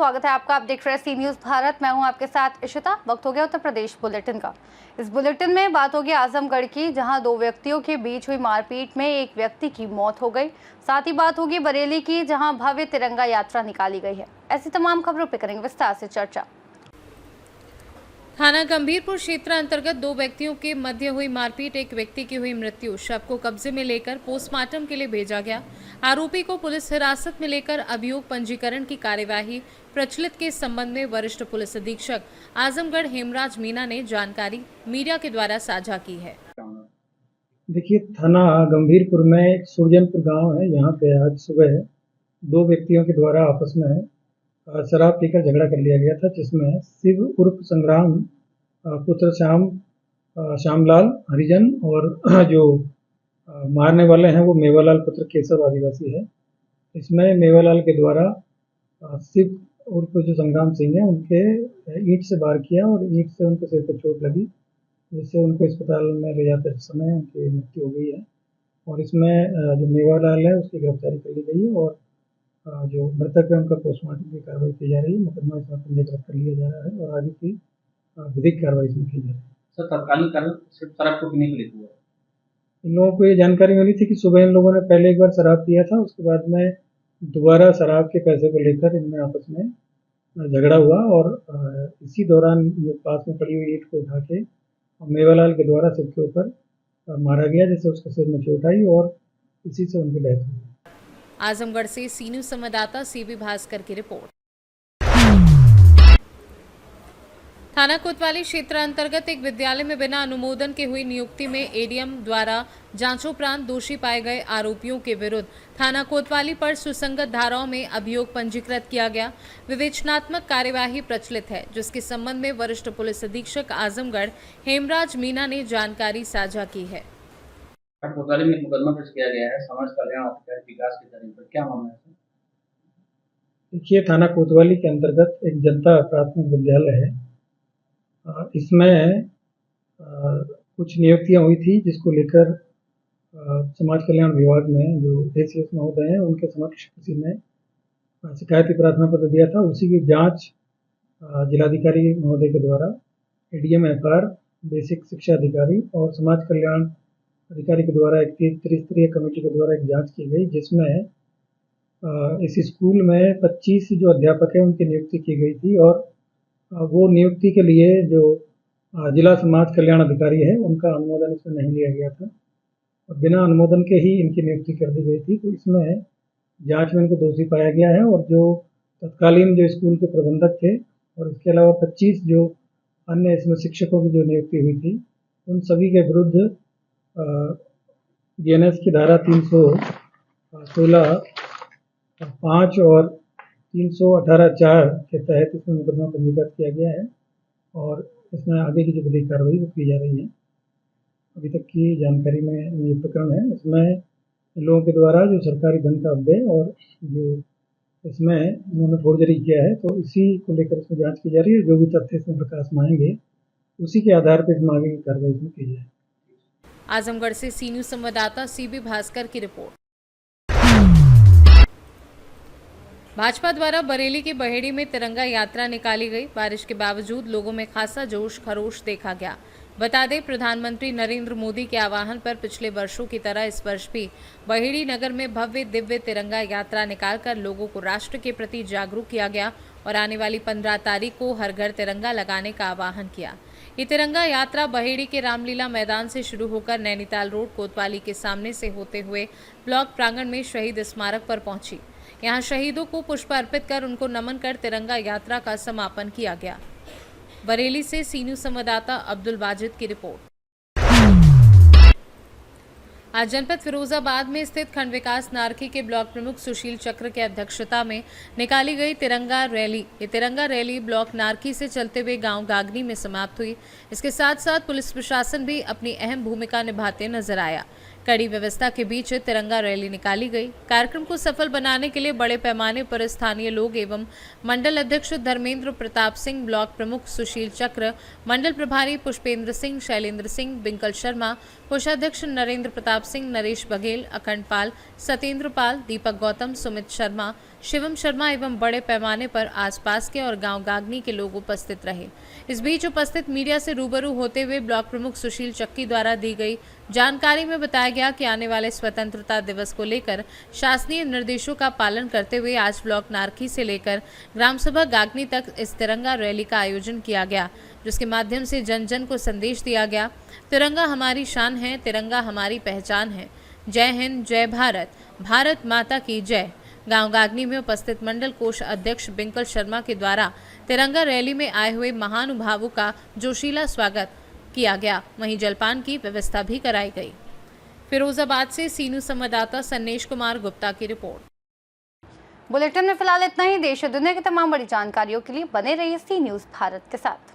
स्वागत है आपका। आप देख रहे हैं सी न्यूज़ भारत। मैं हूं आपके साथ इशिता। वक्त हो गया उत्तर प्रदेश बुलेटिन का। इस बुलेटिन में बात होगी आजमगढ़ की, जहां दो व्यक्तियों के बीच हुई मारपीट में एक व्यक्ति की मौत हो गई। साथ ही बात होगी बरेली की, जहां भव्य तिरंगा यात्रा निकाली गई है। ऐसी तमाम खबरों पर करेंगे विस्तार से चर्चा। थाना गंभीरपुर क्षेत्र अंतर्गत दो व्यक्तियों के मध्य हुई मारपीट, एक व्यक्ति की हुई मृत्यु। शव को कब्जे में लेकर पोस्टमार्टम के लिए भेजा गया। आरोपी को पुलिस हिरासत में लेकर अभियोग पंजीकरण की कार्यवाही प्रचलित के संबंध में वरिष्ठ पुलिस अधीक्षक आजमगढ़ हेमराज मीना ने जानकारी मीडिया के द्वारा साझा की है। देखिए, थाना गंभीरपुर में सुरजनपुर गांव है। यहाँ पे आज सुबह दो व्यक्तियों के द्वारा आपस में शराब पीकर झगड़ा कर लिया गया था, जिसमें शिव उर्फ संग्राम पुत्र श्यामलाल हरिजन और जो मारने वाले हैं वो मेवालाल पुत्र केशव आदिवासी है। इसमें मेवालाल के द्वारा शिव उर्फ जो संग्राम सिंह है उनके ईंट से वार किया और ईंट से उनके सिर पर चोट लगी, जिससे उनको अस्पताल में ले जाते समय उनकी मृत्यु हो गई है। और इसमें जो मेवालाल है उसकी गिरफ्तारी कर ली गई है और जो मृतक है उनका पोस्टमार्टम की कार्रवाई की जा रही है। मुकदमा इसमें पंजीकृत कर लिया जा रहा है और आगे की विधिक कार्रवाई इसमें की जा रही है। सर, तत्कालीन कारण सिर्फ शराब को पीने के लिए हुआ? इन लोगों को ये जानकारी मिली थी कि सुबह इन लोगों ने पहले एक बार शराब पिया था, उसके बाद में दोबारा शराब के पैसे को लेकर इनमें आपस में झगड़ा हुआ और इसी दौरान पास में पड़ी हुई ईंट को उठा के मेवालाल के द्वारा सिर के ऊपर मारा गया, जिससे उसके सिर में चोट आई और इसी से उनकी डेथ हुई। आजमगढ़ से सी न्यूज़ संवाददाता सीबी भास्कर की रिपोर्ट। थाना कोतवाली क्षेत्र अंतर्गत एक विद्यालय में बिना अनुमोदन के हुई नियुक्ति में एडीएम द्वारा जांचोपरांत दोषी पाए गए आरोपियों के विरुद्ध थाना कोतवाली पर सुसंगत धाराओं में अभियोग पंजीकृत किया गया। विवेचनात्मक कार्यवाही प्रचलित है, जिसके संबंध में वरिष्ठ पुलिस अधीक्षक आजमगढ़ हेमराज मीना ने जानकारी साझा की है। कोतवाली में मुकदमा दर्ज किया गया है समाज कल्याण औपचारिक विकास के तरह पर, क्या मामला है? देखिए, थाना कोतवाली के अंतर्गत एक जनता प्राथमिक विद्यालय है। इसमें कुछ नियुक्तियां हुई थी, जिसको लेकर समाज कल्याण विभाग में जो एसीएस महोदय हैं उनके समक्ष किसी ने शिकायती प्रार्थना पत्र दिया था। उसी की जांच जिलाधिकारी महोदय के द्वारा एडीएम एफआर, बेसिक शिक्षा अधिकारी और समाज कल्याण अधिकारी के द्वारा एक त्रिस्तरीय कमेटी के द्वारा एक जांच की गई, जिसमें इस स्कूल में 25 जो अध्यापक हैं उनकी नियुक्ति की गई थी और वो नियुक्ति के लिए जो जिला समाज कल्याण अधिकारी है उनका अनुमोदन इसमें नहीं लिया गया था और बिना अनुमोदन के ही इनकी नियुक्ति कर दी गई थी। तो इसमें जांच में इनको दोषी पाया गया है और जो तत्कालीन जो स्कूल के प्रबंधक थे और इसके अलावा 25 जो अन्य इसमें शिक्षकों की जो नियुक्ति हुई थी उन सभी के विरुद्ध बीएनएस की धारा 316 5 और 318(4) के तहत इसमें मुकदमा पंजीकृत किया गया है और इसमें आगे की जो विधिक कार्रवाई वो की जा रही है। अभी तक की जानकारी में ये प्रकरण है। इसमें इन लोगों के द्वारा जो सरकारी धन का अपव्यय और जो इसमें उन्होंने फोर्जरी किया है, तो इसी को लेकर इसमें जांच की जा रही है। जो भी तथ्य इसमें प्रकाश में आएंगे उसी के आधार पर इसमें आगे की कार्रवाई इसमें की जाएगी। आजमगढ़ से सी न्यूज़ संवाददाता सीबी भास्कर की रिपोर्ट। भाजपा द्वारा बरेली की बहेड़ी में तिरंगा यात्रा निकाली गई। बारिश के बावजूद लोगों में खासा जोश खरोश देखा गया। बता दें, प्रधानमंत्री नरेंद्र मोदी के आह्वान पर पिछले वर्षों की तरह इस वर्ष भी बहेड़ी नगर में भव्य दिव्य तिरंगा यात्रा निकालकर लोगों को राष्ट्र के प्रति जागरूक किया गया और आने वाली 15 तारीख को हर घर तिरंगा लगाने का आह्वान किया। ये तिरंगा यात्रा बहेड़ी के रामलीला मैदान से शुरू होकर नैनीताल रोड कोतवाली के सामने से होते हुए ब्लॉक प्रांगण में शहीद स्मारक पर पहुंची। यहाँ शहीदों को पुष्प अर्पित कर उनको नमन कर तिरंगा यात्रा का समापन किया गया। बरेली से सी न्यूज़ संवाददाता अब्दुल वाजिद की रिपोर्ट। आज जनपद फिरोजाबाद में स्थित खंड विकास नारकी के ब्लॉक प्रमुख सुशील चक्र के अध्यक्षता में निकाली गई तिरंगा रैली। ये तिरंगा रैली ब्लॉक नारकी से चलते हुए गांव गागनी में समाप्त हुई। इसके साथ साथ पुलिस प्रशासन भी अपनी अहम भूमिका निभाते नजर आया। कड़ी व्यवस्था के बीच तिरंगा रैली निकाली गई। कार्यक्रम को सफल बनाने के लिए बड़े पैमाने पर स्थानीय लोग एवं मंडल अध्यक्ष धर्मेंद्र प्रताप सिंह, ब्लॉक प्रमुख सुशील चक्र, मंडल प्रभारी पुष्पेंद्र सिंह, शैलेंद्र सिंह, बिंकल शर्मा, कोषाध्यक्ष नरेंद्र प्रताप सिंह, नरेश बघेल, अखंड पाल, सत्येंद्र पाल, दीपक गौतम, सुमित शर्मा, शिवम शर्मा एवं बड़े पैमाने पर आसपास के और गांव गागनी के लोग उपस्थित रहे। इस बीच उपस्थित मीडिया से रूबरू होते हुए ब्लॉक प्रमुख सुशील चक्की द्वारा दी गई जानकारी में बताया गया कि आने वाले स्वतंत्रता दिवस को लेकर शासनीय निर्देशों का पालन करते हुए आज ब्लॉक नारखी से लेकर ग्राम सभा गागनी तक इस तिरंगा रैली का आयोजन किया गया, जिसके माध्यम से जन जन को संदेश दिया गया। तिरंगा हमारी शान है, तिरंगा हमारी पहचान है। जय हिंद, जय भारत, भारत माता की जय। गांव गागनी में उपस्थित मंडल कोष अध्यक्ष बिंकल शर्मा के द्वारा तिरंगा रैली में आए हुए महानुभावों का जोशीला स्वागत किया गया। वहीं जलपान की व्यवस्था भी कराई गई। फिरोजाबाद से सीनू संवाददाता सन्नेश कुमार गुप्ता की रिपोर्ट। बुलेटिन में फिलहाल इतना ही। देश और दुनिया की तमाम बड़ी जानकारियों के लिए बने रहिए सी न्यूज़ भारत के साथ।